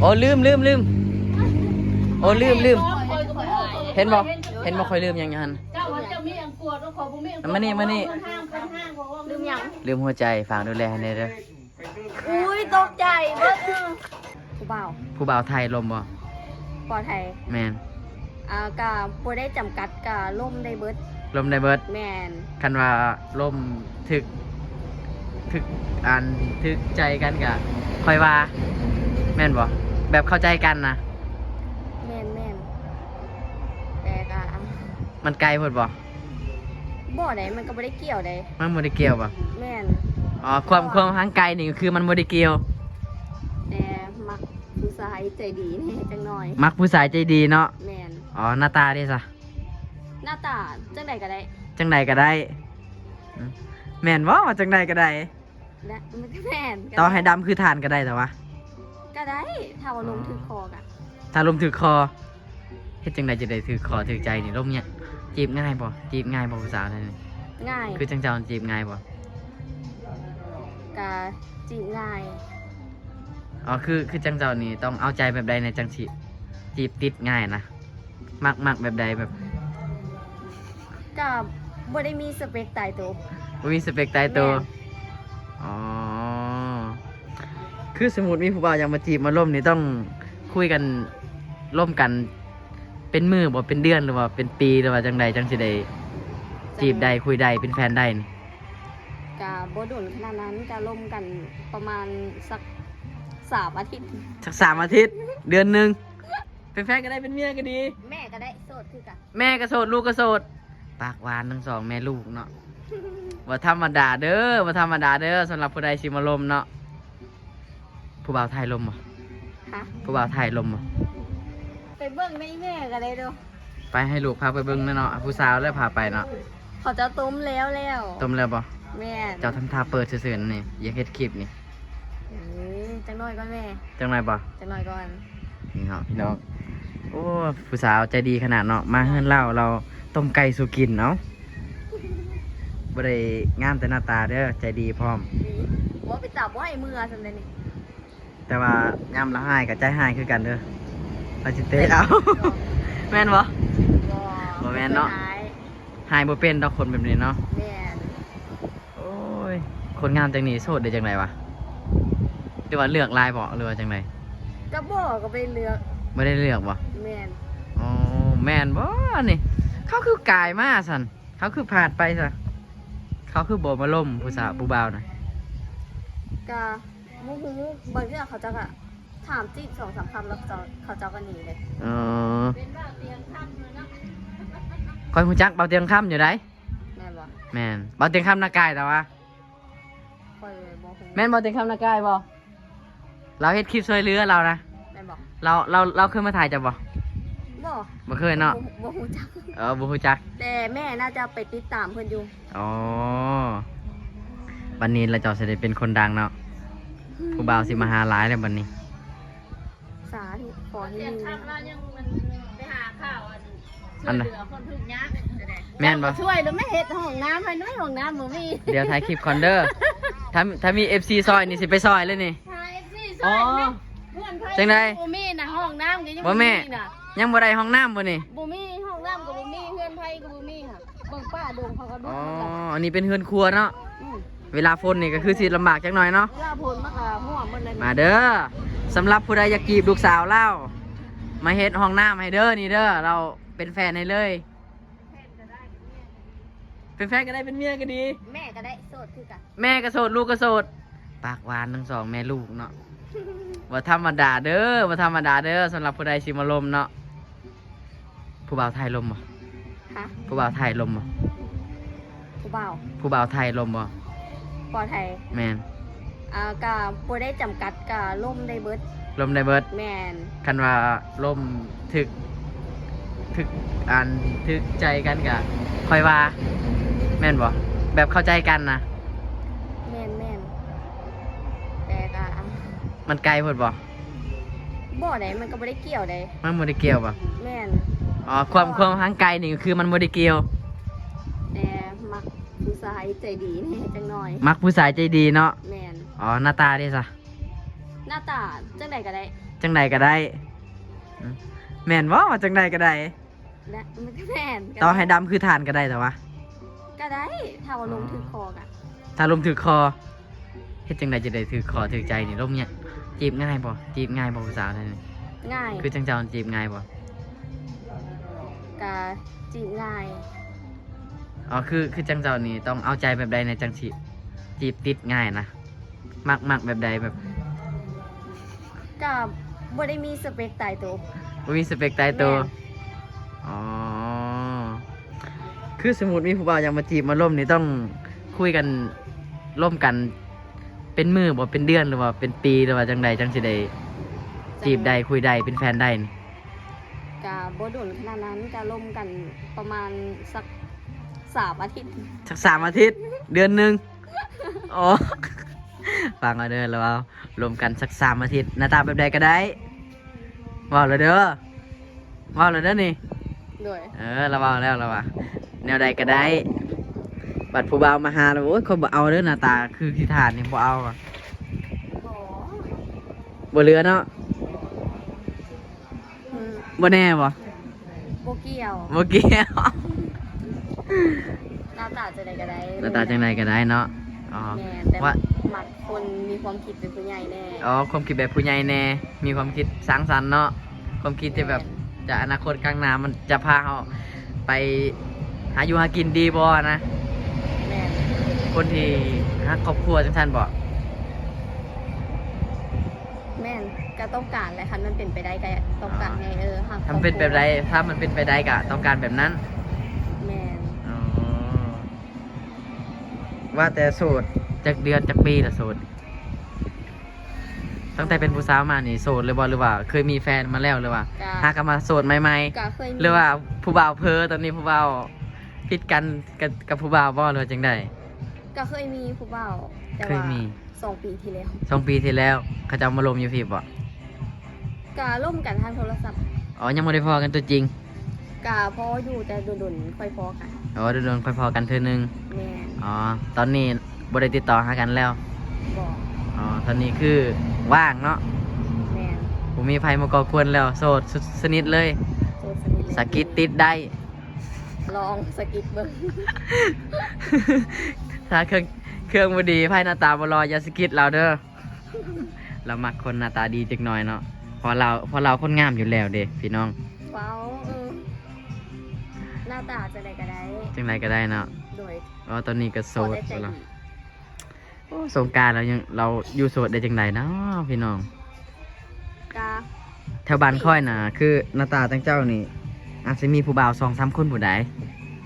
โอ้ลืมโอ้ลืมเห็นบ่ค่อยลืมยังหันมานี่ลืมยังลืมหัวใจฝากดูแลให้เด้อ อุ้ยตกใจเบิดผู้บ่าวไทยลมบ่ ปลอดภัยแมนกะบ่ได้จำกัดกะล่มได้เบิดแมนคันว่าล่มถึกถึกใจกันกะค่อยว่าแม่นบ่แบบเข้าใจกันนะแมนแต่กะมันไกลหมดบ่ไหนมันก็บ่ได้เกี่ยวใดมันบ่ได้เกี่ยวบ่แม่นอ๋อความทางไกลนี่คือมันบ่ได้เกี่ยวแต่มักผู้ชายใจดีแน่จังหน่อยมักผู้ชายใจดีเนาะแม่นอ๋อหน้าตาดิซะหน้าตาจังใดก็ได้แม่นบ่ว่าจังใดก็ได้และมันก็แม่นต่อให้ดำคือทานก็ได้แต่ว่าก็ได้ถ้าว่าลมถือคอกะถ้าลมถือคอเฮ็ดจังใดจะได้ถือคอถือใจนี่ลมเนี่ยจีบง่ายบ่ผู้สาวนั่นนี่ง่ายคือจังเจ้าจีบง่ายบ่กะจีบง่ายอ๋อคือจังเจ้านี่ต้องเอาใจแบบใดในจังสิจีบติดง่ายนะมักแบบใดแบบก็บ่ได้มีสเปคตายตัวบ่มีสเปคตายตัวอ๋อคือสมมุติมีผู้บ่าวอยากมาจีบมาล่มนี่ต้องคุยกันร่วมกันเป็นมื้อบ่เป็นเดือนหรือว่าเป็นปีหรือว่าจังใดจังสิได้จีบได้คุยได้เป็นแฟนได้นี่ก็บ่โดนขนาดนั้นก็ล่มกันประมาณสัก3 อาทิตย์สัก3 อาทิตย์เดือนนึงเป็นแฟนก็ได้เป็นเมียก็ดีแม่ก็ได้โสดคือกันแม่ก็โสดลูกก็โสดปากหวานทั้งสองแม่ลูกเนาะว่าธรรมดาเด้อสำหรับผู้ใดสิมาลมเนาะผู้บ่าวไทยลมบ่ฮะผู้บ่าวไทยลมบ่ไปเบิ่งในแม่ก็ได้เด้อไปให้ลูกพาไปเบิ่งเนาะผู้สาวแล้วพาไปเนาะเขาจะต้มแล้วบ่แม่เจ้าทำท่าเปิดซื่อๆนี่อย่าเฮ็ดคลิปนี่จังน้อยก่อนแม่จังน้อยบ่จังน้อยก่อนนี่เนาะพี่น้องโอ้ผู้สาวใจดีขนาดเนาะมาเฮือนเราต้มไก่สู่กินเนาะบ่ได้งามแต่หน้าตาเด้อใจดีพร้อมบ่ไปจับบ่ให้มือซั่นเด้นี่แต่ว่ายามละหายกับใจหายคือกันเด้อเราสิเตะเอาแม่นบ่บ่แม่นเนาะหายบ่เป็นดอกคนแบบนี้เนาะแม่นโอ้ยคนงามจังนี้โสดได้จังไดวะหรือว่าเลือกลายบ่หรือว่าจังไดก็บ่ก็ไปเลือกบ่ได้เลือกบ่แม่นอ๋อแม่นบ่นี่เขาคือกายมาซั่นเขาคือผ่านไปซะเขาคือบ่มาล่มผู้สาวผู้บ่าวน่ะก็บ่ฮู้บางเทื่อเขาจะก็ถามจีบ2-3 คำแล้วเขาเจ้าก็หนีเลยเป็นบ่าวเตียงค่ำเนาะคอยฮู้จักบ่าวเตียงค่ำอยู่ไดแม่นบ่แม่นบ่าวเตียงค่ำนากายแต่ว่าคอยบ่ฮู้แม่นบ่าวเตียงค่ำนากายบ่เราเฮ็ดคลิปช่วยเหลือเรานะแม่นบ่เราเคยมาถ่ายจับบ่เคยเนาะบ่ฮู้จักบ่ฮู้จักแต่แม่น่าจะไปติดตามเพิ่นอยู่อ๋อวันนี้เราจะได้เป็นคนดังเนาะผู้บ่าวสิมาหาหลายแล้วบัดนี้สาธุขอให้มียังมันไปหาข้าวช่วยเหลือคนทุกข์ยากแม่นบ่ช่วยแล้วไม่เฮ็ดห้องน้ำให้น้อยห้องน้ำบ่มีเดี๋ยวถ่ายคลิปคอนเดอร์ถ้ามี FC ซอยนี่สิไปซอยเลยนี่อ๋อจังได๋บ่มีนะห้องน้ำก็ยังบ่แม่ยังบ่ได้ห้องน้ำบ่นี่บ่มีห้องน้ำก็บ่มีเฮือนไผก็บ่มีค่ะเบิ่งป้าดงเขาก็ดูอ๋ออันนี้เป็นเฮือนครัวเนาะเวลาฝนนี่ก็คือสิลำบากจักหน่อยเนาะเวลาฝนมันก็ห่วงหมดเลยมาเด้อสำหรับผู้ใดอยากจีบลูกสาวเล่ามาเฮ็ดห้องน้ำให้เด้อนี่เด้อเราเป็นแฟนให้เลยเป็นแฟนก็ได้เป็นเมียก็ดีแม่ก็ได้โสดคือกันแม่ก็โสดลูกก็โสดปากหวานทั้งสองแม่ลูกเนาะว่าธรรมดาเด้อสำหรับผู้ใดสิมาลมเนาะผู้บ่าวไทยลมบ่ฮะผู้บ่าวไทยลมบ่ผู้บ่าวไทยลมบ่ปอไทยแม่นก็บ่ได้จำกัดก็ล่มได้เบิดแม่นคันว่าลมถึกถึกใจกันก็ค่อยว่าแม่นบ่แบบเข้าใจกันนะแม่นแต่ก็มันไกลหมดบ่ไหนมันก็บ่ได้เกี่ยวใดมันบ่ได้เกี่ยวบ่แม่นอ๋อความทางไกลนี่คือมันบ่ได้เกี่ยวแต่มักผู้ชายใจดีแน่จังน้อยมักผู้ชายใจดีเนาะแม่นอ๋อหน้าตาดิซะหน้าตาจังใดก็ได้ จังใดก็ได้แม่นว่าจังใดก็ได้ และมันก็แม่น ต่อให้ดำคือทานก็ได้แต่ว่า ก็ได้ถ้าว่าลงถือคอกัน ถ้าลมถือคอเฮ็ดจังใดจะได้ถือคอถือใจนี่ลมเนี่ยจีบง่ายบ่จีบง่ายบ่ผู้สาวนี่ ง่าย คือจังเจ้าจีบง่ายบ่ กะจีบง่าย อ๋อคือจังเจ้านี่ต้องเอาใจแบบใดในจังสิจีบติดง่ายนะมักแบบใดแบบ กับบ่ได้มีสเปคตายตัว บ่มีสเปคตายตัว แม่น อ๋อคือสมมุติมีผู้บ่าวอยากมาจีบมาล่มนี่ต้องคุยกันร่วมกันเป็นมือบ่เป็นเดือนหรือว่าเป็นปีหรือว่าจังใดจังสิได้จีบได้คุยได้เป็นแฟนได้นี่ กะบ่โดนขนาดนั้นกะล่มกันประมาณสัก3 อาทิตย์ สัก3 อาทิตย์เดือนหนึงอ๋อฟังเอาเด้อแล้วเอารวมกันสัก3 อาทิตย์หน้าตาแบบใดก็ได้ว้าวเลยเด้อว้าวเลยเด้อนี่ ด้วย เราเอาแล้วเราว่าแนวใดก็ได้บัดผู้บ่าวมาหาแล้วโอ้ยเขาบ่เอาเด้อหน้าตาคือขี้ทานนี่บ่เอาอะ บ่ บ่เหลือเนาะ อืม บ่แน่บ่ บ่เกี่ยว บ่เกี่ยว หน้าตาจะได้ก็ได้ หน้าตาจังใดก็ได้เนาะอ๋อ แม่แต่ ว่า หมักคนมีความคิดเป็นผู้ใหญ่แน่ อ๋อความคิดแบบผู้ใหญ่แน่มีความคิดสร้างสรรค์เนาะความคิดที่แบบจะอนาคตข้างหน้ามันจะพาเฮาไปหาอยู่หากินดีบ่นะ แม่น คนที่ฮักครอบครัวจังซั่นบ่ แม่นก็ต้องการแหละคันมันเป็นไปได้ก็ต้องการไงหัก ทำเป็นแบบใดถ้ามันเป็นไปได้ก็ต้องการแบบนั้น แม่น อ๋อว่าแต่โสดจักเดือนจักปีละโสดตั้งแต่เป็นผู้สาวมานี่โสดเลยบ่หรือว่า เคยมีแฟนมาแล้วหรือว่าหากันมาโสดใหม่ ก็เคย ๆหรือว่าผู้บ่าวเพ้อตอนนี้ผู้บ่าวผิดกันกับผู้บ่าวบ่หรือว่าจังได๋ ก็เคยมีผู้บ่าวแต่ เคย ว่า มี 2 ปีที่แล้ว 2 ปีที่แล้วเขาจะเอามาลมอยู่พี่บ่ ก็ร่วมกันทางโทรศัพท์ อ๋อยังบ่ได้พอกันตัวจริง ก็พออยู่แต่ดุนๆค่อยพอกัน อ๋อโดนๆค่อยพอกันเทื่อนึง แม่น อ๋อตอนนี้บ่ได้ติดต่อหากันแล้ว บอก อ๋อตอนนี้คือว่างเนาะ แม่น ผมมีไฟมาก่อกวนแล้วโสดสุดสนิทเลย โซสนิทเลย สกิดติดได้ ลองสกิดเบิ่ง ถ้าเครื่องบ่ดีไพ่หน้าตาบ่รออย่าสกิดเราเด้อ เรามักคนหน้าตาดีจักหน่อยเนาะเพอเราคนงามอยู่แล้วเด้พี่น้อง เว้าหน้าตาจะได้ก็ได้ จังไดก็ได้เนาะ โดย อ๋อตอนนี้ก็โส พอ ด ได้ใจ แล้ว ดี โอ้สงกรานต์เราอยู่โสดได้จังไดเนาะพี่น้อง กา แถวบ้านค่อยน่ะคือหน้าตาตั้งเจ้านี่อาจจะมีผู้บ่าว 2-3 คนผู้ใด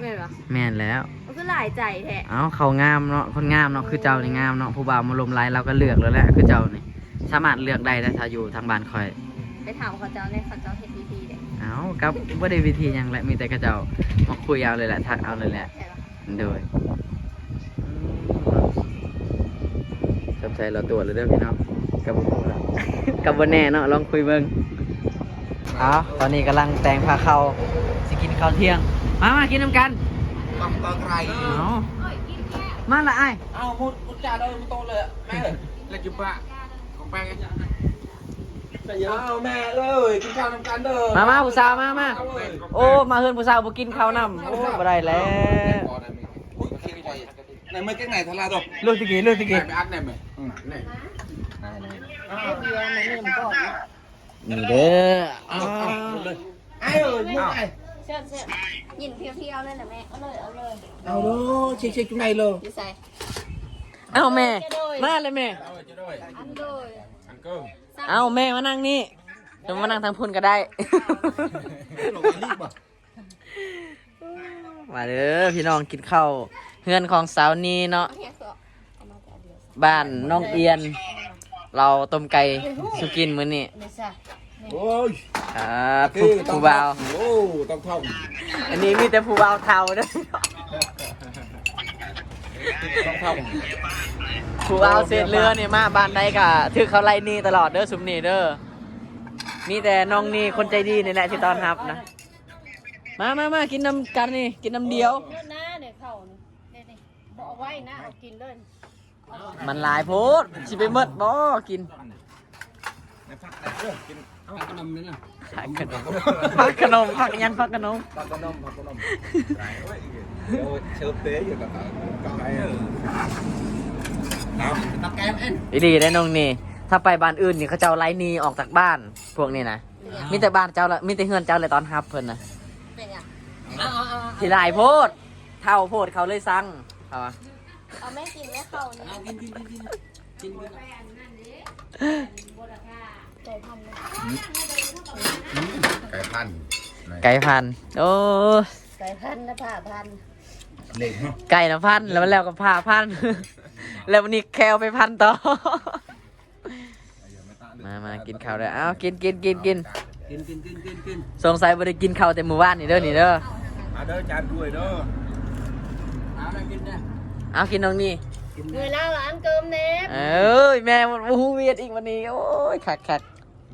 แม่นปะ แม่นแล้ว มันก็หลายใจแท้ เอ้าเขางามเนาะคนงามเนาะคือเจ้านี่งามเนาะผู้บ่าวมาลมไลายเราก็เลือกแล้วแหละคือเจ้านี่สามารถเลือกได้ถ้าอยู่ทางบ้านคอย ไปถามเขาเจ้าเนี่ยเขาเจ้าเฮ็ดดีๆเด้ เอ้ากับบ่ได้วิธีหยังแหละมีแต่เขาเจ้ามาคุยเอาเลยแหละทักเอาเลยแหละ ใช่ปะ โดยสนใจเราตรวจเลยเด้อพี่น้องกับบ่ฮู้ละ กับบ่แน่เนาะลองคุยเบิ่งเอาตอนนี้กำลังแต่งผ้าเข้าสิกินข้าวเที่ยงมากินน้ำกัน ตำตะไคร้ เอามาละอ้าย เอามุดจ่าโดนมุดโตเลยแม่เลยจุ๊บะของแป้งเอาแม่เอ้ยกินข้าวน้ำกันเด้อ มาผู้สาวมาโอ้มาเฮือนผู้สาวบ่กินข้าวนำโอ้บ่ได้แล้ว ไหนไม่แก้ไหนทลาดอก ลูกตะกี้ ไหนไปอัดไหนไหมไหน เบียร์มันนี่มันก็ นี่เด้อ ไอ้เอ้ยมุดไอ้ เชิญยินเพียวๆเลยแหละแม่เอาเลย เอาดูเช็คจุ๊บไหนเลย อยู่ใส่ เอาแม่มาเลยแม่ เอาจะด้วย อันโดย อันเกิ้ง เอาแม่มานั่งนี่จะมานั่งทางพุ่นก็ได้ หลงรีบป่ะ มาเด้อพี่น้องกินข้าวเฮือนของสาวนีเนาะ เฮียก็เอามาแต่เดียว บ้านน้องเอียน เราต้มไก่สุกินมื้อนี้ ไม่ใช่ โอ้ย ผู้บ่าว โอ้ต้องท่อง อันนี้มีแต่ผู้บ่าวเฒ่าเด้อ ต้องท่อง ผู้บ่าวเศษเรือนี่มาบ้านใดก็ถือเขาไล่หนี่ตลอดเด้อสุมนี่เด้อมีแต่น้องนี่คนใจดีนี่แหละที่ต้อนรับนะมากินน้ำกันนี่กินน้ำเดียว เพื่อนนะเนี่ยเขาเนี่ยนี่บอกไว้นะเอากินเลย มันหลายโพดสิไปหมดบ่กิน ในพักไหนเด้อกิน พักขนมนี่นะ ผักขนมผักขนมผักยันผักขนม พักขนมเดี๋ยวเชิญเต้อยู่กับไอ้ตับแก้มเอ็น อีดีได้น้องนี่ถ้าไปบ้านอื่นนี่เขาเจ้าไล่หนีออกจากบ้านพวกนี้นะมีแต่บ้านเจ้าละมีแต่เฮือนเจ้าเลยตอนฮับเพิ่นนะ เป็นยัง ที่หลายโพดเท่าโพดเขาเลยสั่งเอาวะ เอาแม่กินแม่เข้านี่ กิน ไก่พันธุ์เลย ไก่พัน ไก่พันธุ์โอ้ ไก่พันธุ์นะผ่าพันธุ์ เล็กเนาะ ไก่นะพันธุ์แล้วก็ผ่าพันธุ์ แล้ววันนี้แควไปพันธุ์ต่อ มากินข้าวเลยอ้าวกินสงสัยบ่ได้กินข้าวแต่มื้อวานนี่เด้อนี่เด้อ มาเด้อจานด้วยเด้อเอาได้กินนะ เอากินน้องนี่ เมื่อแล้วร้านเกิมเนฟ เอ้ยแม่มันบูเวียดอีกวันนี้โอ้ยคัก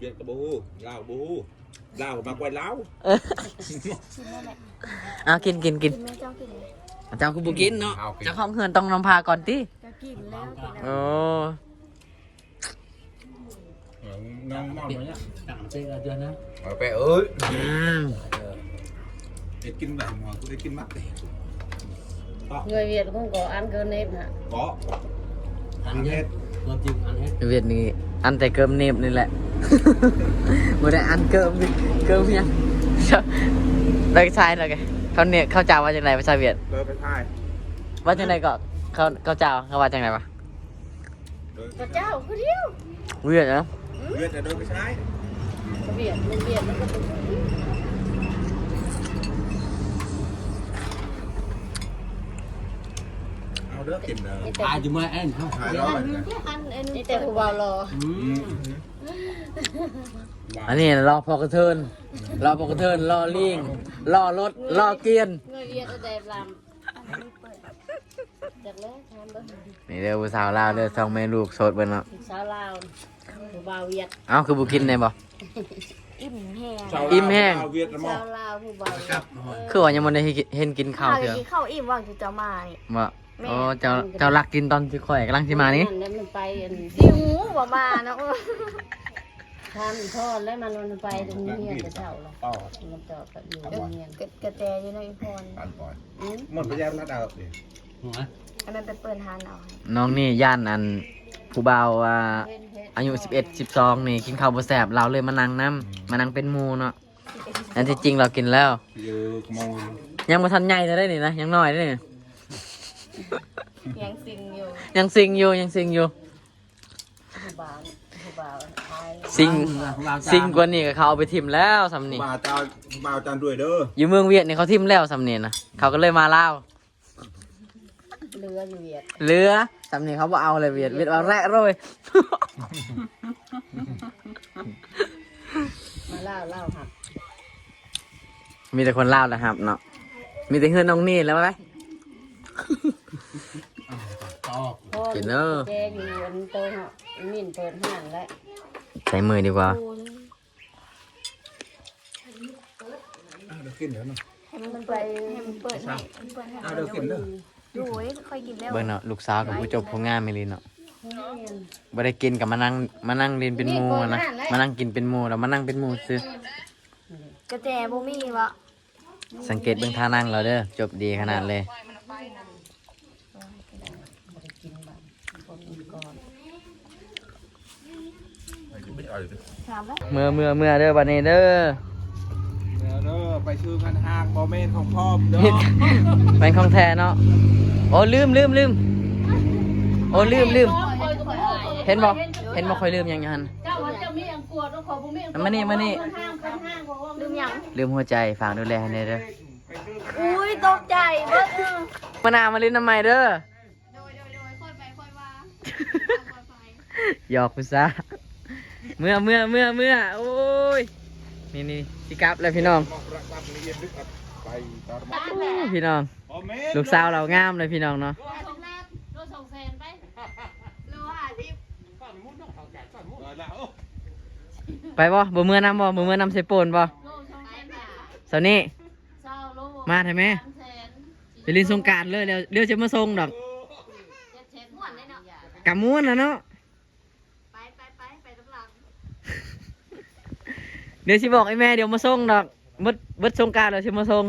เย็นกับบูลาวบูลาวมากกว่าลาว ๆเออเอากิน กินแม่เจ้ากินเลย เจ้ากูบ่กินเนาะเจ้าของเฮือนต้องนำพาก่อนติ จะกินแล้วกินแล้ว โอ้ น้องมองเนี่ย ต่างเจ๊เดือนนะ เอาไปเอ้ย อืม เด็ดกินแบบหัวกูได้กินมักเลย người Việt không có ăn cơm nếp hả ก็ อันเฮ็ดรวมจริงอันเฮ็ด เวียดนี่อันแต่เกิมเนบนี่แหละ บ่ได้อันเกิมนี่เกิมยังได้ใช่แล้วไงเขาเนี่ยเขาจ่าว่าจังไดภาษาเวียด เดินไปท่าย ว่าจังไดก็เขาจ่าเขาว่าจังไดวะ พระเจ้าคือเดียว เวียดนะ เลือดจะเดินไปใช้ Việt bên Việt nó có tiếng เอาเด้อกินเด้อ ตายอยู่เมื่อเอ็น ถ่ายแล้วเลย đi theo khu vào lò อันนี้รอพอกระเทินรอพอกระเทินรอลิงรอรถรอเกียน người Việt ở đẹp làm đẹp đấy tham đó นี่เด้อผู้สาวลาวเด้อสองแม่ลูกโสดเบิ่นเนาะ sao lao khu vào Việt เอ้าคือบ่กินได้บ่ อิ่มแห้ง อิ่มแห้ง เวียดละมอ sao lao khu vào Việt คือว่ายังบ่ได้เห็นกินข้าว ข้าว เถอะ กินข้าวอิ่มว่างที่จะมานี่ บ่โอ้เจ้ารักกินตอนที่ข่อยกำลังสิมานี่ Nên mình bay หิวบ่มาเนาะ tham thon lấy mà nó bay thì nhiên cái chậu là ต่อ nó chậu phải nhiều nhiên กระแตอยู่ในพร ปันปล่อยหมดพยานรัดเอาดิ หัว อันนั้นไปเปิดทานเอา น้องนี่ย่านอันผู้บ่าวอายุ11 12นี่กินข้าวบ่แซ่บเราเลยมานั่งนำมานั่งเป็นหมู่เนาะอันที่จริงเรากินแล้ว เยอะขโมย ยังบ่ทันใหญ่ได้นี่นะยังน้อยได้นี่ ยังซิงอยู่ ยังซิงอยู่ khu vào ai ซิงกว่านี้ก็เขาเอาไปทิมแล้วสำนี่ บ่าวจานด้วยเด้อ อยู่เมืองเวียดนี่เขาทิมแล้วสำนี่นะเขาก็เลยมาลาว lừa người Việt เหลือสำนี่เขาบ่เอาเลยเวียดเอาแรกเลย mà lao hạt มีแต่คนลาวนะครับเนาะมีแต่เฮือนน้องนี่แล้วไหม ตอก con Chị nó- che nhiều anh tôi họ nhìn tôi hàng đấy ใช้มือดีกว่า เดี๋ยวกินเดี๋ยวนะ ให้มันเปิดให้มันเปิดให้มันเปิดให้ เอาเดี๋ยวกินเด้อ ดูไว้ค่อยกินแล้ว เบิ่งเนาะลูกสาวกับผู้จบผู้งามไม่ลีเนาะบ่ได้กินกับมานั่งเรียนเป็นหมู่นะมานั่งกินเป็นหมู่แล้วมานั่งเป็นหมู่ซื้อก ระแตบ่มีวะ สังเกตเบิ่งท่านั่งเราเด้อจบดีขนาดเลย ถามแล้ว เมื่อเด้อบัดนี้เด้อ เดี๋ยวเด้อไปชื่อพันห้างบอเมนของพ่อเด้อ เป็นของแท้เนาะโอ้ลืมโอ้ลืมเห็นบ่ค่อยลืมยังหัน เจ้าว่าเจ้ามีอังกวดต้องขอผมมีอังกวด มานี่ ห้างบอกว่า ลืมยัง ลืมหัวใจฝากดูแลให้เด้อ อุ้ยตกใจเบิ้ง มานาวมาลิ้นทำไมเด้อ ค่อยไปค่อยว่า หยอกกูซะเมื่อโอ้ยนี่สิกลับแล้วพี่น้อง ไปตอน พี่น้อง บอเมน ลูกสาวเรางามเลยพี่น้องเนาะ โลสองแสนไป รู้หาที่ ไปบ่เมื่อนำใส่โปนบ่ โลสองแสนบาท เสาร์นี้ เจ้าโล มาได้ไหม 3แสน ไปเลินสงกรารเลยเดี๋ยวจะมาส่งดอก 7แสนม่วนเลยเนาะ กะม้วนนะเนาะ ไปตำหลัง เดี๋ยวสิบอกไอ้แม่เดี๋ยวมาส่งดอกเบิดสงกรานต์แล้วสิมาส่ง